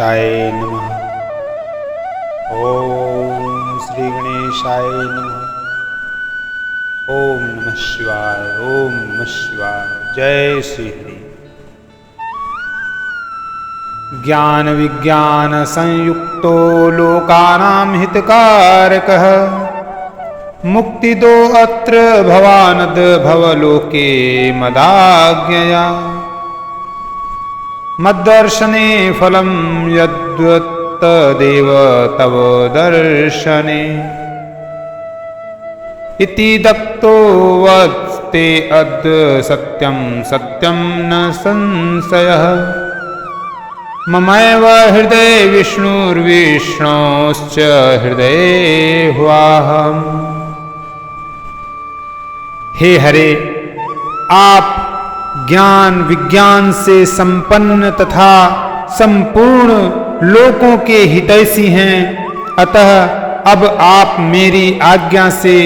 गणेशाय नमः। ओम श्री गणेशाय नमः। ओम नमः शिवाय। ओम नमः शिवाय। जय श्री हरि। ज्ञान विज्ञान संयुक्तो लोकानां हितकारकः मुक्तिदो अत्र भवानद भवलोके मदाज्ञया मद्दर्शने फलं यद्वत्तदेव तव दर्शने इति दत्तो वत्स्ते अद्य सत्यं सत्यं न संशयः ममैव हृदये विष्णुर्विष्णोश्च हृदये ह्वाहम्। हे हरे, आप ज्ञान विज्ञान से संपन्न तथा संपूर्ण लोकों के हितैषी हैं, अतः अब आप मेरी आज्ञा से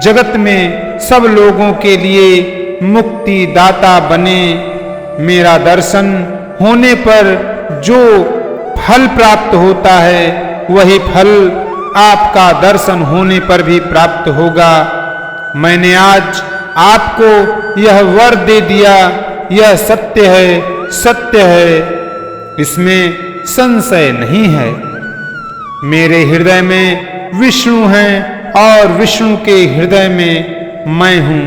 जगत में सब लोगों के लिए मुक्ति दाता बने। मेरा दर्शन होने पर जो फल प्राप्त होता है वही फल आपका दर्शन होने पर भी प्राप्त होगा। मैंने आज आपको यह वर दे दिया, यह सत्य है, सत्य है, इसमें संशय नहीं है। मेरे हृदय में विष्णु हैं और विष्णु के हृदय में मैं हूं।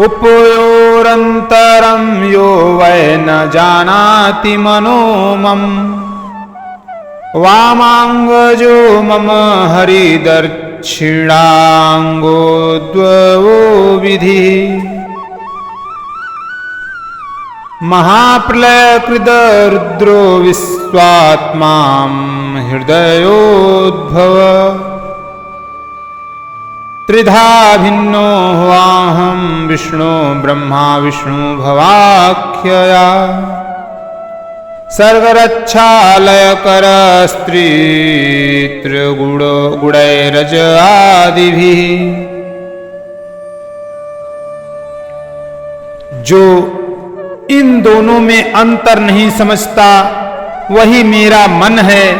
उपोयोरंतरम यो वै न जानाति मनोमम वामांगजो मम हरिदर्शिणांगो द्वयो विधि महाप्रलयकृदरुद्रो विश्वात्मा हृदयोद्भव त्रिधा भिन्नो ह्वाहं विष्णु ब्रह्मा विष्णु भवाख्यया सर्गरक्षालयकर स्त्रीतृगुणैरज आदिभिः। जो इन दोनों में अंतर नहीं समझता वही मेरा मन है,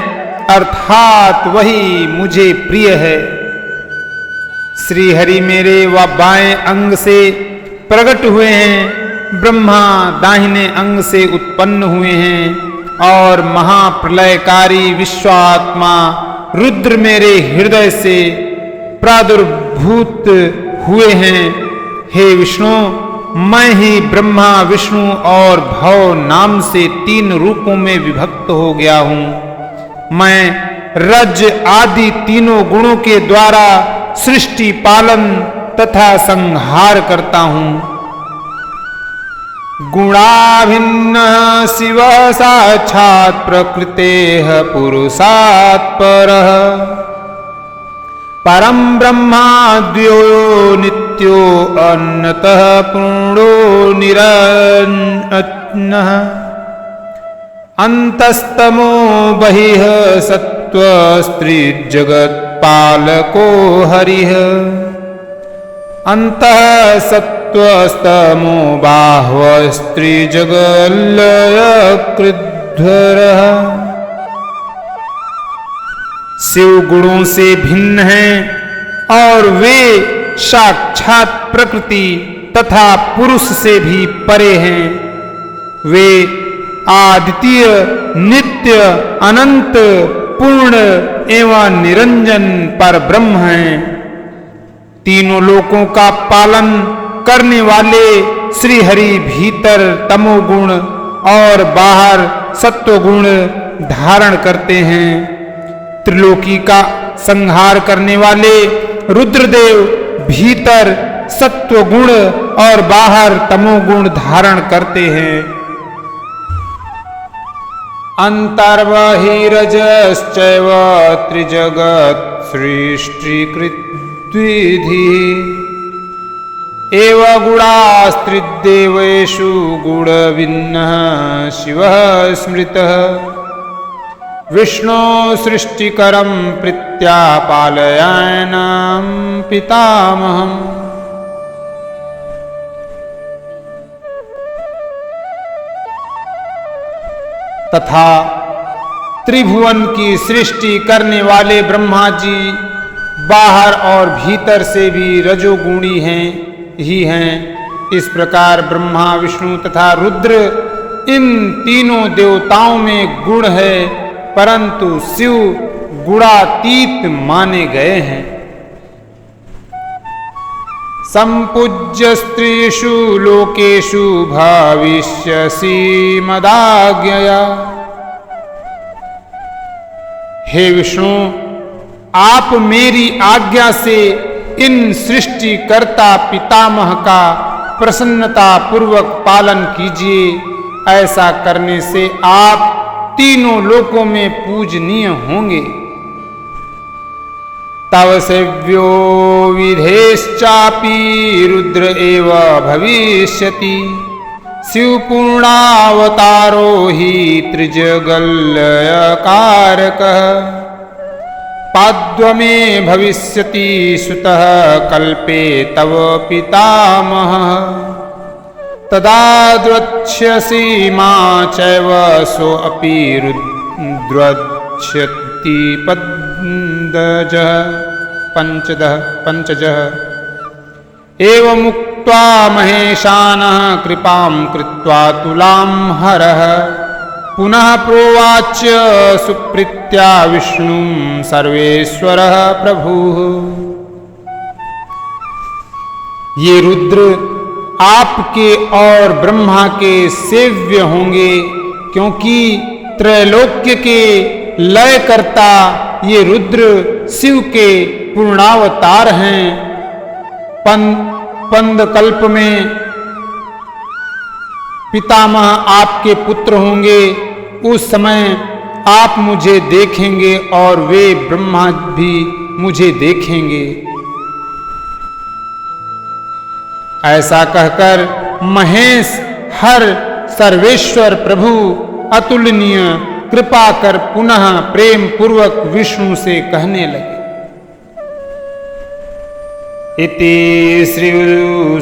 अर्थात वही मुझे प्रिय है। श्री हरि मेरे व बाएं अंग से प्रकट हुए हैं, ब्रह्मा दाहिने अंग से उत्पन्न हुए हैं और महाप्रलयकारी विश्वात्मा रुद्र मेरे हृदय से प्रादुर्भूत हुए हैं। हे विष्णु, मैं ही ब्रह्मा विष्णु और भव नाम से 3 रूपों में विभक्त हो गया हूं। मैं रज आदि तीनों गुणों के द्वारा सृष्टि पालन तथा संहार करता हूं। गुणाभिन्न शिव साक्षात् प्रकृतेः पुरुषात् परः परं ब्रह्माद्यो नित्यो अन्यतः पूर्णो निरन्यः अन्तस्तमो बहिः सत्त्वस्त्रिजगत्पालको हरिः अन्तः सत्त्वस्तमो बाह्वस्त्रिजगल्लयकृद्धरः। शिव गुणों से भिन्न हैं और वे साक्षात प्रकृति तथा पुरुष से भी परे हैं। वे आदित्य नित्य अनंत पूर्ण एवं निरंजन पर ब्रह्म हैं। तीनों लोकों का पालन करने वाले श्री हरि भीतर तमोगुण और बाहर सत्वगुण धारण करते हैं। त्रिलोकी का संहार करने वाले रुद्रदेव भीतर सत्वगुण और बाहर तमोगुण धारण करते हैं। अंतर्बहिरजश्चैव त्रिजगत् सृष्टिकृद्विधि एव गुणास्त्रिदेवेषु गुणभिन्नः शिवः स्मृतः विष्णु सृष्टिकरं प्रीत्या पालयानां पितामहम्। तथा त्रिभुवन की सृष्टि करने वाले ब्रह्मा जी बाहर और भीतर से भी रजोगुणी ही हैं। इस प्रकार ब्रह्मा, विष्णु तथा रुद्र इन तीनों देवताओं में गुण है, परंतु शिव गुणातीत माने गए हैं। संपूज्य स्त्रीषु लोकेषु भविष्यसि मदाज्ञया। हे विष्णु, आप मेरी आज्ञा से इन सृष्टिकर्ता पितामह का प्रसन्नता पूर्वक पालन कीजिए। ऐसा करने से आप तीनों लोकों में पूजनीय होंगे। तव सेव्यो विधेश्चापि रुद्र एव भविष्यति। शिव पूर्णावतारो हि त्रिजगल्लयकारकः। पाद्वमे भविष्यति सुतः कल्पे तव पितामहः। तदा द्रक्ष्यसि मा चैव सोऽपि रुद्रच्छति पंचजः। एवमुक्त्वा महेशानः कृपां कृत्वा तुलां हरः। पुनः प्रोवाच सुप्रीत्या विष्णुं सर्वेश्वरः प्रभुः। ये रुद्र आपके और ब्रह्मा के सेव्य होंगे, क्योंकि त्रैलोक्य के लयकर्ता ये रुद्र शिव के पूर्णावतार हैं। पंद कल्प में पितामह आपके पुत्र होंगे। उस समय आप मुझे देखेंगे और वे ब्रह्मा भी मुझे देखेंगे। ऐसा कहकर महेश हर सर्वेश्वर प्रभु अतुलनीय कृपा कर पुनः प्रेम पूर्वक विष्णु से कहने लगे। इति श्री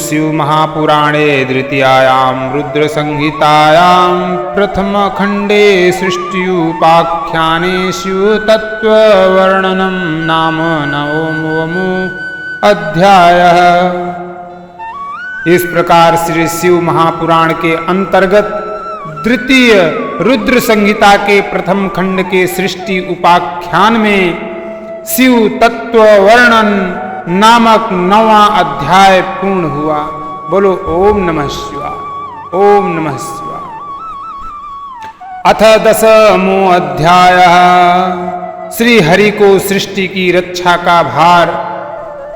शिव महापुराणे द्वितीयायां रुद्र संहितायां प्रथम खंडे सृष्टिउपाख्याने शिव तत्व वर्णनम नाम नवमो अध्यायः। इस प्रकार श्री शिव महापुराण के अंतर्गत द्वितीय रुद्र संहिता के प्रथम खंड के सृष्टि उपाख्यान में शिव तत्व वर्णन नामक 9वां अध्याय पूर्ण हुआ। बोलो ओम नमः शिवाय, ओम नमः शिवाय। अथ 10मो अध्यायः। श्री हरि को सृष्टि की रक्षा का भार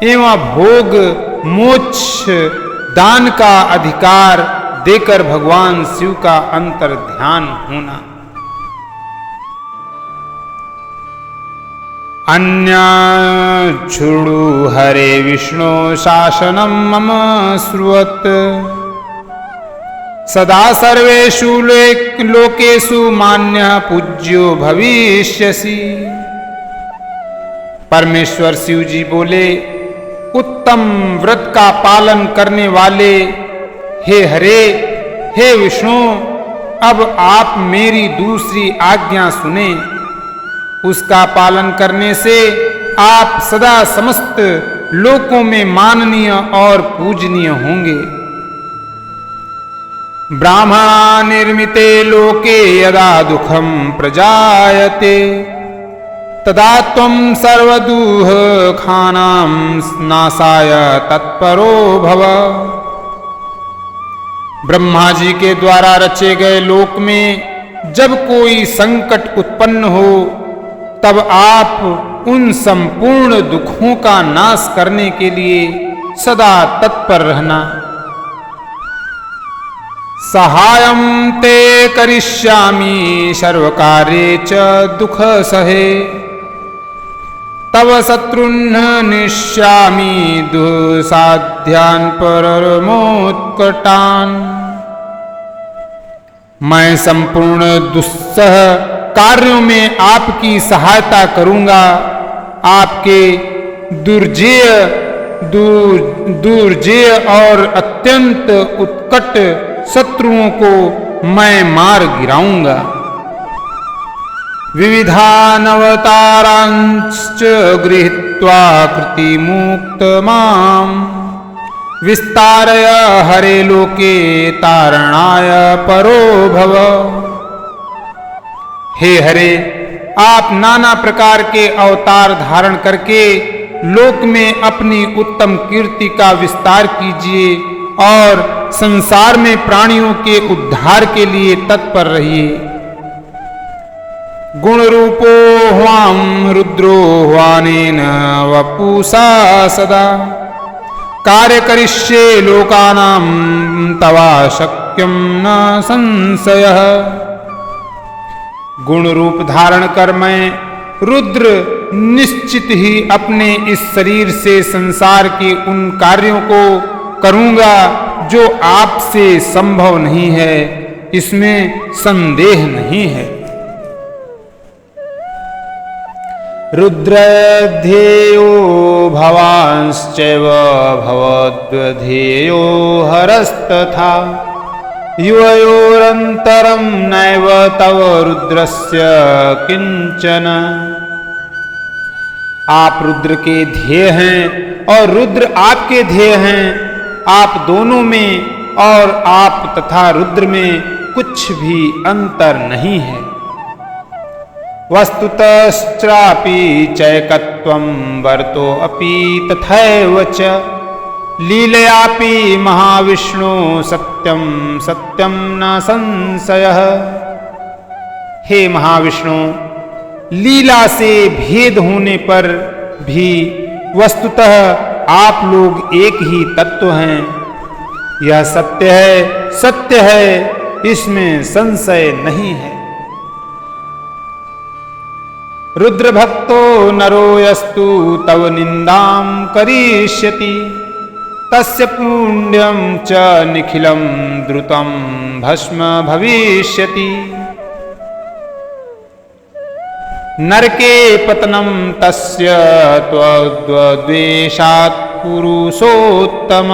एवं भोग मोक्ष दान का अधिकार देकर भगवान शिव का अंतर ध्यान होना। अन्याच्छृणु हरे विष्णु शासनं मम श्रुवत्। सदा सर्वेषु लोकेषु मान्यः पूज्यो भविष्यसि। परमेश्वर शिव जी बोले, उत्तम व्रत का पालन करने वाले हे हरे, हे विष्णु, अब आप मेरी दूसरी आज्ञा सुने। उसका पालन करने से आप सदा समस्त लोकों में माननीय और पूजनीय होंगे। ब्राह्मणा निर्मिते लोके यदा दुखम प्रजायते तदा त्वं सर्वदुःख खानां नाशाय तत्परो भव। ब्रह्मा जी के द्वारा रचे गए लोक में जब कोई संकट उत्पन्न हो, तब आप उन संपूर्ण दुखों का नाश करने के लिए सदा तत्पर रहना। सहायं ते करिष्यामि सर्वकार्ये च दुख सहे। तव शत्रुन् निश्यामि दुःसाध्यान् परमोत्कटान्। मैं संपूर्ण दुस्सह कार्यों में आपकी सहायता करूंगा। आपके दुर्जेय और अत्यंत उत्कट शत्रुओं को मैं मार गिराऊंगा। विविधानवतारांश्च गृहीत्वा कृतिमुक्तमाम् विस्तारय हरे लोके तारणाय परो भव। हे हरे, आप नाना प्रकार के अवतार धारण करके लोक में अपनी उत्तम कीर्ति का विस्तार कीजिए और संसार में प्राणियों के उद्धार के लिए तत्पर रहिए। गुण रूपो ह्वाम रुद्रो ह्वानेन वपुषा सदा कार्य करिष्ये लोकानां तवा शक्यं न संशयः। गुण रूप धारण कर मैं रुद्र निश्चित ही अपने इस शरीर से संसार के उन कार्यों को करूंगा जो आपसे संभव नहीं है, इसमें संदेह नहीं है। रुद्रध्येयो भवांश्चैव भवद्ध्येयो हरस्तथा युवयोरन्तरं नैव तव रुद्रस्य किंचन। आप रुद्र के ध्येय हैं और रुद्र आपके ध्येय हैं। आप दोनों में और आप तथा रुद्र में कुछ भी अंतर नहीं है। वस्तुतश्चापि चैकत्वं वर्तो अपि तथैव च लीलयापि महाविष्णु सत्यं सत्यं न संशयः। हे महाविष्णु, लीला से भेद होने पर भी वस्तुतः आप लोग एक ही तत्व हैं। यह सत्य है, इसमें संशय नहीं है। रुद्र भक्तो नरो यस्तु तव निंदां करिष्यति तस्य पुण्यं च निखिलं द्रुतं भस्म भविष्यति। नरके पतनं तस्य त्वद्वेषात् पुरुषोत्तम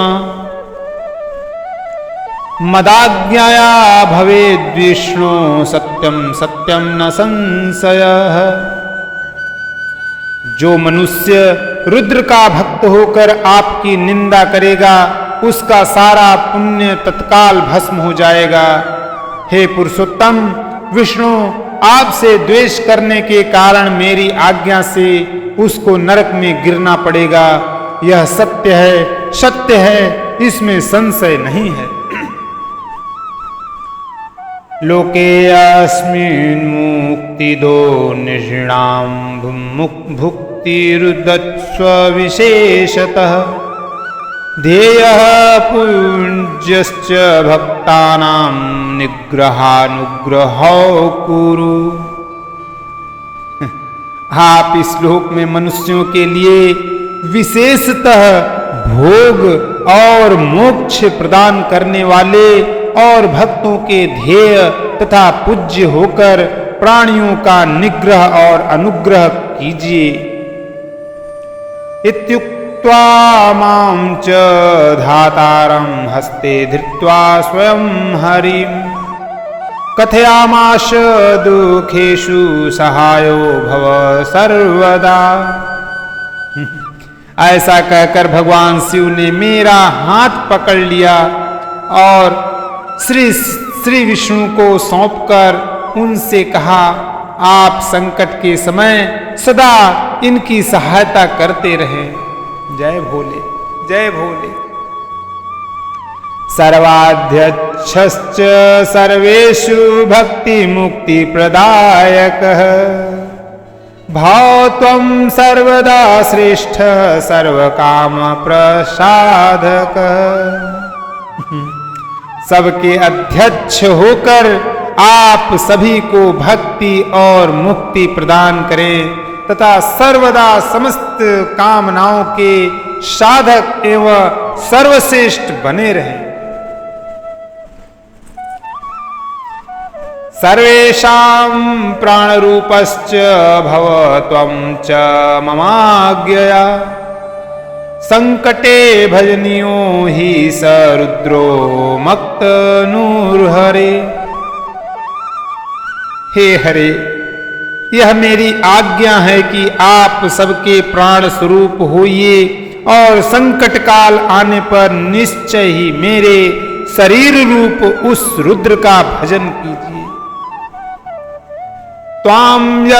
मदाज्ञया भवेद्विष्णु सत्यं सत्यं न संशयः। जो मनुष्य रुद्र का भक्त होकर आपकी निंदा करेगा उसका सारा पुण्य तत्काल भस्म हो जाएगा। हे पुरुषोत्तम, विष्णु आपसे द्वेष करने के कारण मेरी आज्ञा से उसको नरक में गिरना पड़ेगा। यह सत्य है, इसमें संशय नहीं है। लोके अस्मिन् मुक्तिदो नृणां भुक्तिरुदत्स्व विशेषतः ध्येयः पूज्यश्च भक्तानां निग्रहानुग्रहो कुरु। आप इस लोक में मनुष्यों के लिए विशेषतः भोग और मोक्ष प्रदान करने वाले और भक्तों के ध्येय तथा पूज्य होकर प्राणियों का निग्रह और अनुग्रह कीजिए। इत्युक्त्वा मां च धातारं हस्ते धृत्वा स्वयं हरिं कथयामास दुखेषु सहायो भव सर्वदा। ऐसा कहकर भगवान शिव ने मेरा हाथ पकड़ लिया और श्री विष्णु को सौंपकर उनसे कहा, आप संकट के समय सदा इनकी सहायता करते रहें। जय भोले, जय भोले। सर्वाध्यक्षश्च सर्वेषु भक्ति मुक्ति प्रदायकः भावत्वं सर्वदा श्रेष्ठ सर्वकाम प्रसादकः। सबके अध्यक्ष होकर आप सभी को भक्ति और मुक्ति प्रदान करें तथा सर्वदा समस्त कामनाओं के साधक एवं सर्वश्रेष्ठ बने रहें। सर्वेषां प्राणरूपश्च भव त्वं च ममाज्ञया संकटे भजनियो हि स रुद्रो मक्तनूर्हरे। हे हरे, यह मेरी आज्ञा है कि आप सबके प्राण स्वरूप होइए और संकट काल आने पर निश्चय ही मेरे शरीर रूप उस रुद्र का भजन कीजिए। त्वां य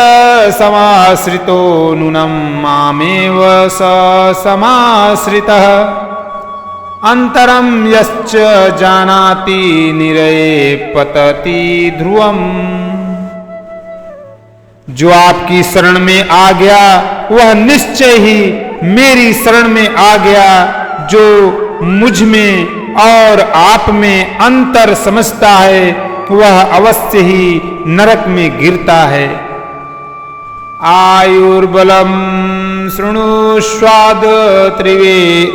समाश्रितो नूनं मामेव स समाश्रितः अंतरम यश्च जानाति निरये पतति ध्रुवम्। जो आपकी शरण में आ गया वह निश्चय ही मेरी शरण में आ गया। जो मुझ में और आप में अंतर समझता है वह अवश्य ही नरक में गिरता है। आयुर्बलम शृणुष्वाद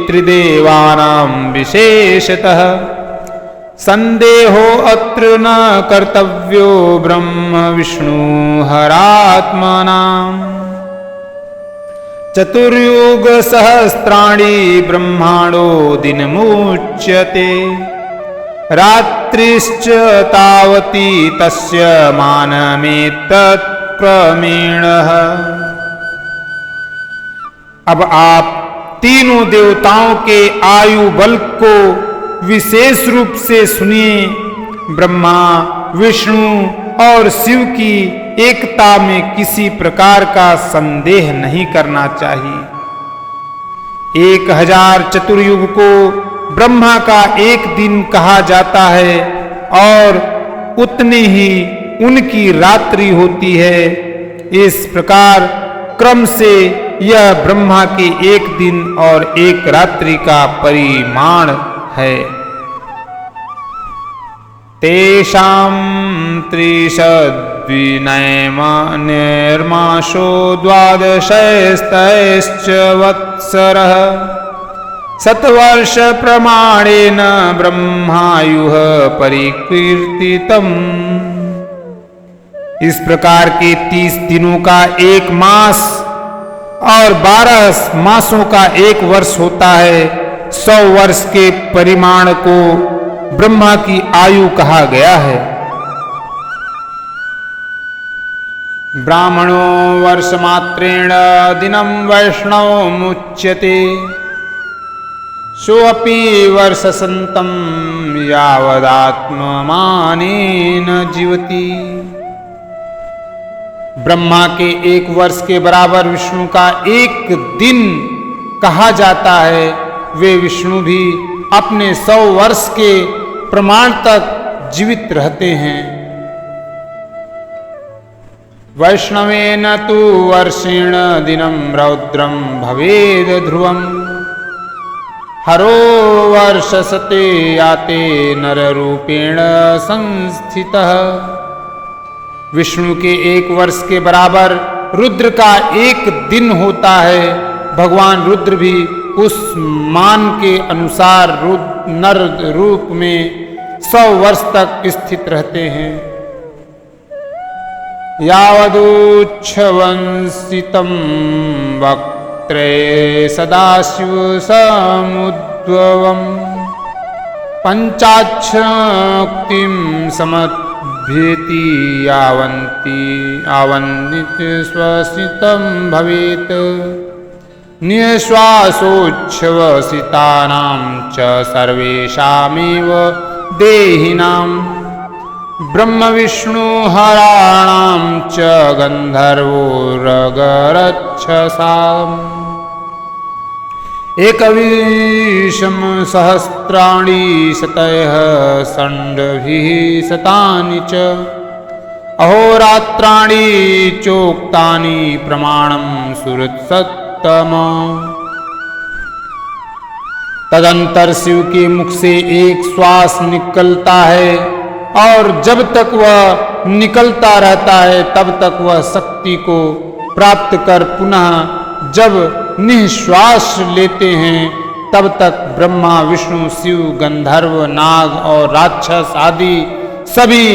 त्रिदेवानां विशेषतः संदेहो अत्र न कर्तव्यो ब्रह्म विष्णु हरात्मनाम्। चतुर्युग सहस्राणि ब्रह्माणो दिनमुच्यते रात्रिश्च तावती तस्य मानमेतत् क्रमेणः। अब आप तीनों देवताओं के आयु बल को विशेष रूप से सुनिए। ब्रह्मा विष्णु और शिव की एकता में किसी प्रकार का संदेह नहीं करना चाहिए। 1000 चतुर्युग को ब्रह्मा का एक दिन कहा जाता है और उतनी ही उनकी रात्रि होती है। इस प्रकार क्रम से यह ब्रह्मा के एक दिन और एक रात्रि का परिमाण है। तेषां त्रिशद्विनैर्माशो द्वादशैस्तैश्च वत्सरः शतवर्ष प्रमाणेन ब्रह्मायुः परिकीर्तितम्। इस प्रकार के 30 दिनों का एक मास और 12 मासों का एक वर्ष होता है। 100 वर्ष के परिमाण को ब्रह्मा की आयु कहा गया है। ब्राह्मणो वर्षमात्रेण दिनं वैष्णवमुच्यते सोऽपि वर्षसन्तं यावदात्ममानेन जीवति। ब्रह्मा के एक वर्ष के बराबर विष्णु का एक दिन कहा जाता है। वे विष्णु भी अपने 100 वर्ष के प्रमाण तक जीवित रहते हैं। वैष्णवेन तु वर्षेण दिनं रौद्रं भवेद ध्रुवम् हरो वर्षसते याते नररूपेण संस्थितः। विष्णु के एक वर्ष के बराबर रुद्र का एक दिन होता है। भगवान रुद्र भी उस मान के अनुसार नर रूप में 100 वर्ष तक स्थित रहते हैं। यावदुच्छ्वंसितं वक्त्रे सदाशिव समुद्भवम् पंचाक्षरोक्तिं समभ्येति यावन्नित स्वसितं भवेत् निःश्वासोच्छ्वसितानां च सर्वेषामेव देहिनां ब्रह्म विष्णु हराणां च गन्धर्वोरगरच्छसाम् एकविंशं सहस्राणि शतयः षण्डभिः शतानि च अहोरात्राणि चोक्तानि प्रमाणं सुहृत्सत्तम। तदंतर शिव के मुख से एक श्वास निकलता है और जब तक वह निकलता रहता है तब तक वह शक्ति को प्राप्त कर पुनः जब निःश्वास लेते हैं तब तक ब्रह्मा विष्णु शिव गंधर्व नाग और राक्षस आदि सभी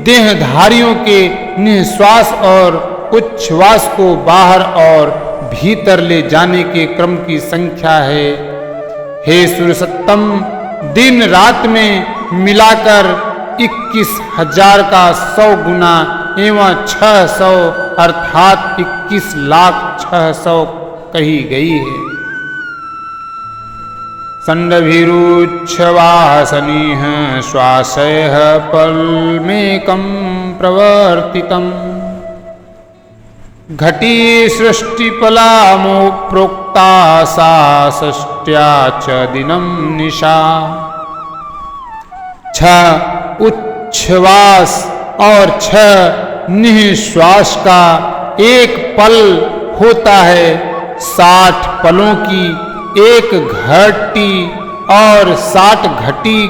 देहधारियों के निःश्वास और उच्छ्वास को बाहर और भीतर ले जाने के क्रम की संख्या है। हे सुरसत्तम, दिन रात में मिलाकर 21,000 का 100 गुना एवं 600 अर्थात 21,06,000 कही गई है। संडभिरुच्छवासनीह श्वासयः पल्मेकं प्रवर्तितम् घटी सृष्टिपलामो प्रोक्ता सा षष्ट्या च दिनं निशा। 6 उच्छ्वास और 6 निःश्वास का एक पल होता है। 60 पलों की एक घटी और 60 घटी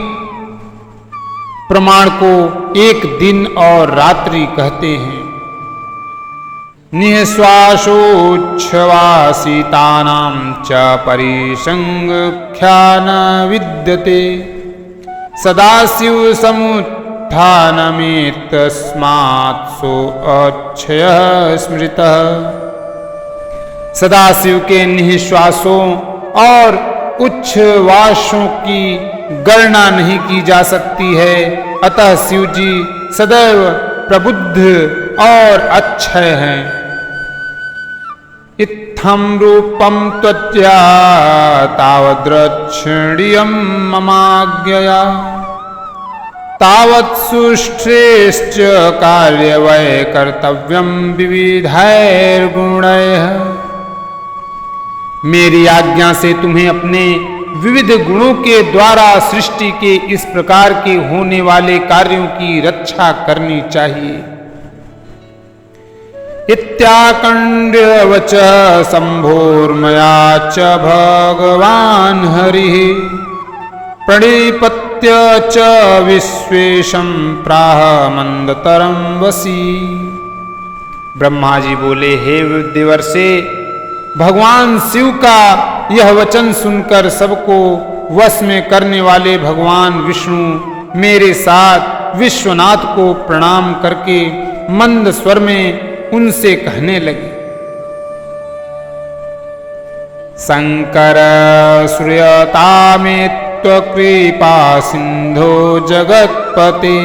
प्रमाण को एक दिन और रात्रि कहते हैं। निःश्वासोच्छ्वासितानां च परिसंख्या न विद्यते सदाशिव समुत्थानमेतस्मात् सो अक्षयः स्मृतः। सदाशिव के निःश्वासों और उच्छ्वासों की गणना नहीं की जा सकती है, अतः शिव जी सदैव प्रबुद्ध और अक्षय हैं। इत्थं रूपं त्वत्या तावद्रक्षणीयं ममाज्ञया तावत् सुश्रेष्ठ कार्यवै कर्तव्यं विविधैर्गुणैः। मेरी आज्ञा से तुम्हें अपने विविध गुणों के द्वारा सृष्टि के इस प्रकार के होने वाले कार्यों की रक्षा करनी चाहिए। इत्याकण्ड्यवच शम्भोर्मया च भगवान् हरिः प्रणिपत्य च विश्वेशं प्राह मंदतरं वसी। ब्रह्मा जी बोले, हे देवर्षे, भगवान शिव का यह वचन सुनकर सबको वश में करने वाले भगवान विष्णु मेरे साथ विश्वनाथ को प्रणाम करके मंद स्वर में उनसे कहने लगे। शंकर श्रूयतामे त्वकृपा सिंधो जगत्पते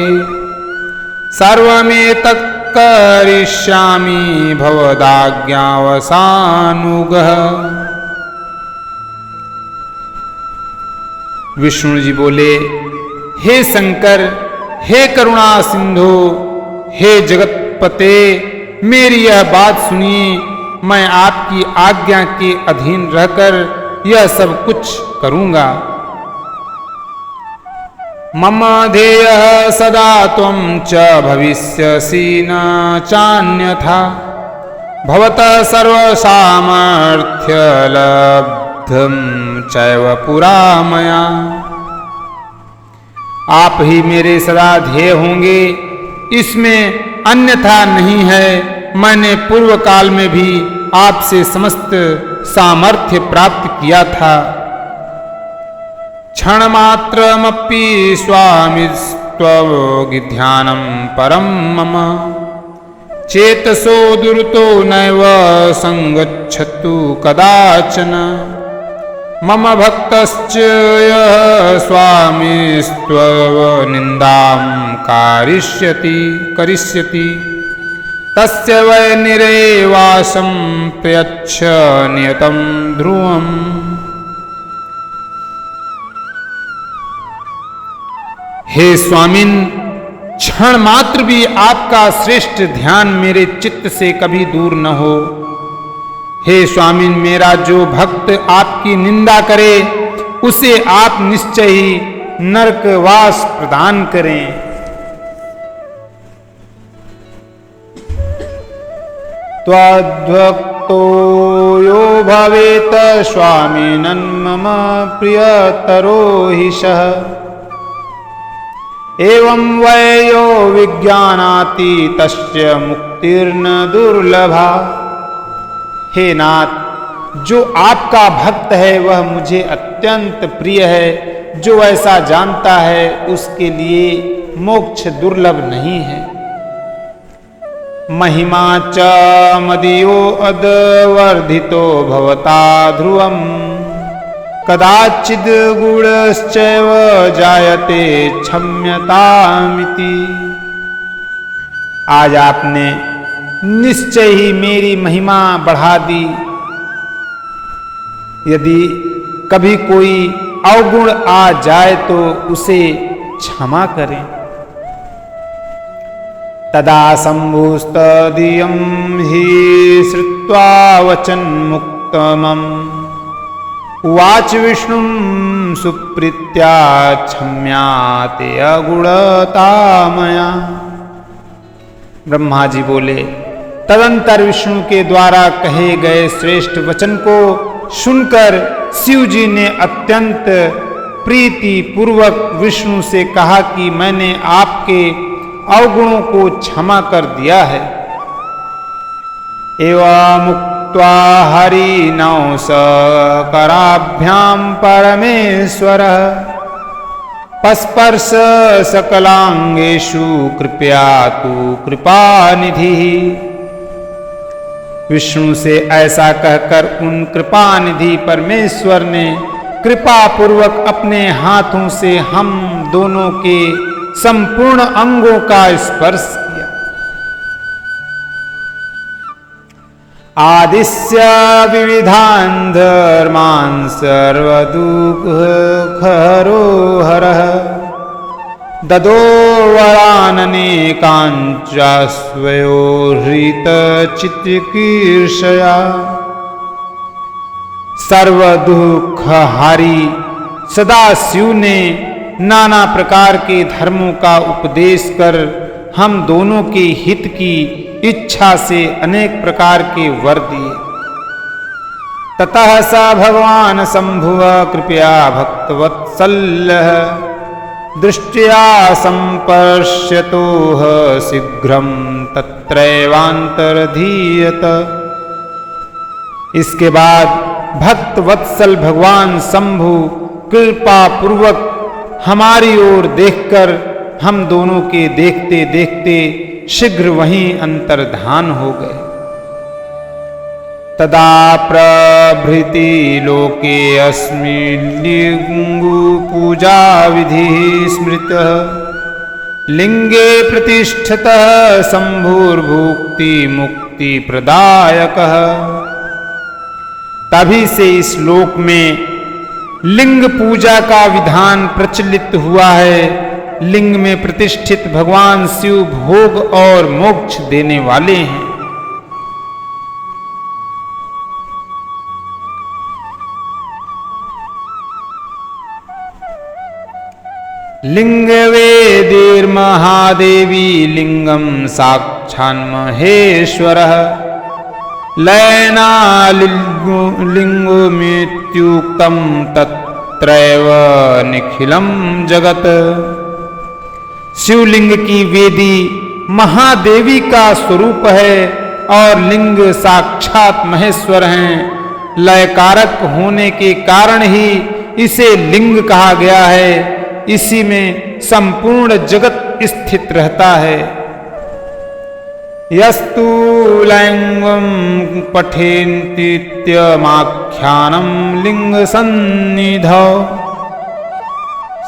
सर्वमेतत् करिष्यामि भवदाज्ञावसानुगः। विष्णु जी बोले, हे शंकर, हे करुणा सिंधु, हे जगतपते, मेरी यह बात सुनिए। मैं आपकी आज्ञा के अधीन रहकर यह सब कुछ करूंगा। मम ध्येयः सदा त्वं च भविष्यसि न चान्यथा भवतः सर्वसामर्थ्यलब्धं चैव पुरा मया। आप ही मेरे सदा ध्येय होंगे, इसमें अन्यथा नहीं है। मैंने पूर्व काल में भी आपसे समस्त सामर्थ्य प्राप्त किया था। क्षणमात्रमपि स्वामिस्त्वगिध्यानं परं मम चेतसो दुरतो नैव संगच्छतु कदाचन। मम भक्तश्च यः स्वामिस्त्वनिन्दां करिष्यति तस्य वै निरेवासं प्रयच्छ नियतं ध्रुवम्। हे स्वामिन, क्षण मात्र भी आपका श्रेष्ठ ध्यान मेरे चित्त से कभी दूर न हो। हे स्वामिन, मेरा जो भक्त आपकी निंदा करे उसे आप निश्चय ही नरकवास प्रदान करें। त्वद्भक्तो यो भवेत स्वामिनं मम प्रियतरो हि सः एवं वै यो विज्ञानाति तस्य मुक्तिर्न दुर्लभा। हे नाथ, जो आपका भक्त है वह मुझे अत्यंत प्रिय है। जो ऐसा जानता है उसके लिए मोक्ष दुर्लभ नहीं है। महिमा च मदीयो अदवर्धितो भवता ध्रुवम् कदाचिद् गुणश्चैव जायते क्षम्यतामिति। आज आपने निश्चय ही मेरी महिमा बढ़ा दी। यदि कभी कोई अवगुण आ जाए तो उसे क्षमा करें। तदा शंभुस्तदीयं हि श्रुत्वा वचन्मुक्तमम् उवाच विष्णुं सुप्रीत्या क्षम्याते अगुणता मया। ब्रह्मा जी बोले, तदंतर विष्णु के द्वारा कहे गए श्रेष्ठ वचन को सुनकर शिव जी ने अत्यंत प्रीति पूर्वक विष्णु से कहा कि मैंने आपके अवगुणों को क्षमा कर दिया है। एवं मुक्त्वा हरिनौ सकराभ्यां परमेश्वरः पस्पर्श सकलांगेषु कृपया तु कृपानिधि। विष्णु से ऐसा कहकर उन कृपानिधि परमेश्वर ने कृपा पूर्वक अपने हाथों से हम दोनों के संपूर्ण अंगों का स्पर्श किया। आदिश्य विविधान् धर्मान् सर्वदुःखहरो हरः ददो वराननेकाञ्च स्वयो हृतचित्तकीर्षया। सर्वदुःखहारी सदाशिव ने नाना प्रकार के धर्मों का उपदेश कर हम दोनों के हित की इच्छा से अनेक प्रकार के वर दिए। ततः स भगवान शंभुव कृपया भक्तवत्सल्यः दृष्ट्या संपर्श्यतोह शीघ्रं तत्रैवान्तर्धीयत। इसके बाद भक्त वत्सल भगवान शंभु कृपा पूर्वक हमारी ओर देखकर हम दोनों के देखते देखते शीघ्र वहीं अंतर्धान हो गए। तदा प्रभृति लोके अस्मिन् लिंगु पूजा विधि स्मृतः लिंगे प्रतिष्ठितः शंभुर्भुक्ति मुक्ति प्रदायकः। तभी से इस लोक में लिंग पूजा का विधान प्रचलित हुआ है। लिंग में प्रतिष्ठित भगवान शिव भोग और मोक्ष देने वाले हैं। लिंग वेदिर्महादेवी लिंगम साक्षान्महेश्वरः लयनालिंगमित्युक्तं तत्रैव निखिलं जगत्। शिवलिंग की वेदी महादेवी का स्वरूप है और लिंग साक्षात महेश्वर हैं। लयकारक होने के कारण ही इसे लिंग कहा गया है। इसी में संपूर्ण जगत स्थित रहता है। यस्तु लैंगं पठेन्तीत्यमाख्यानं लिंग सन्निधौ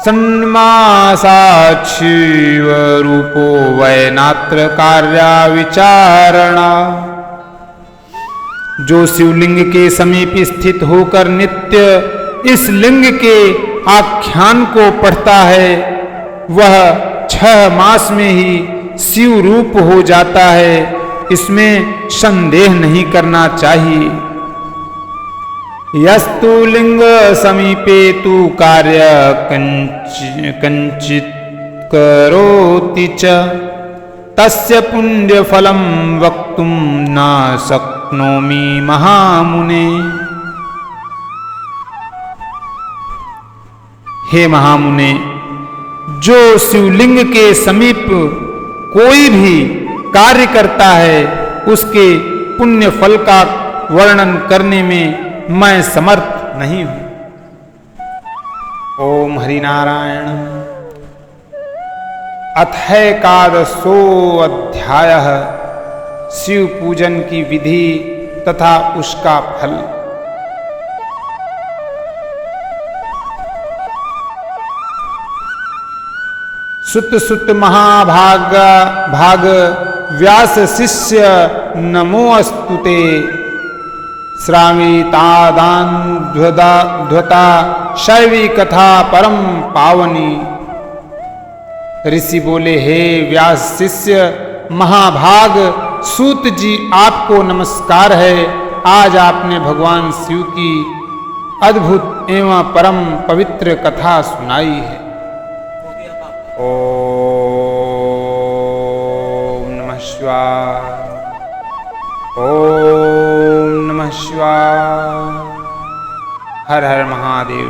सन्मासाक्षीव रूपो वै नात्र कार्या विचारणा। जो शिवलिंग के समीप स्थित होकर नित्य इस लिंग के आख्यान को पढ़ता है वह 6 मास में ही शिव रूप हो जाता है। इसमें संदेह नहीं करना चाहिए। यस्तु लिंग समीपे तु कार्य कंचित करोति च तस्य पुण्य फलं वक्तुं न शक्नोमि महामुने। हे महामुने, जो शिवलिंग के समीप कोई भी कार्य करता है उसके पुण्य फल का वर्णन करने में मैं समर्थ नहीं हूं। ओम हरिनारायण। अथैकादशो अध्यायः शिव पूजन की विधि तथा उसका फल। सुत सुत महाभाग भाग व्यास शिष्य नमोऽस्तुते। श्रावितादान्ध्वता शैवी कथा परम पावनी। ऋषि बोले, हे व्यास शिष्य महाभाग सूत जी, आपको नमस्कार है। आज आपने भगवान शिव की अद्भुत एवं परम पवित्र कथा सुनाई है। ओम नमः शिवाय, ओम नमः शिवाय। हर हर महादेव।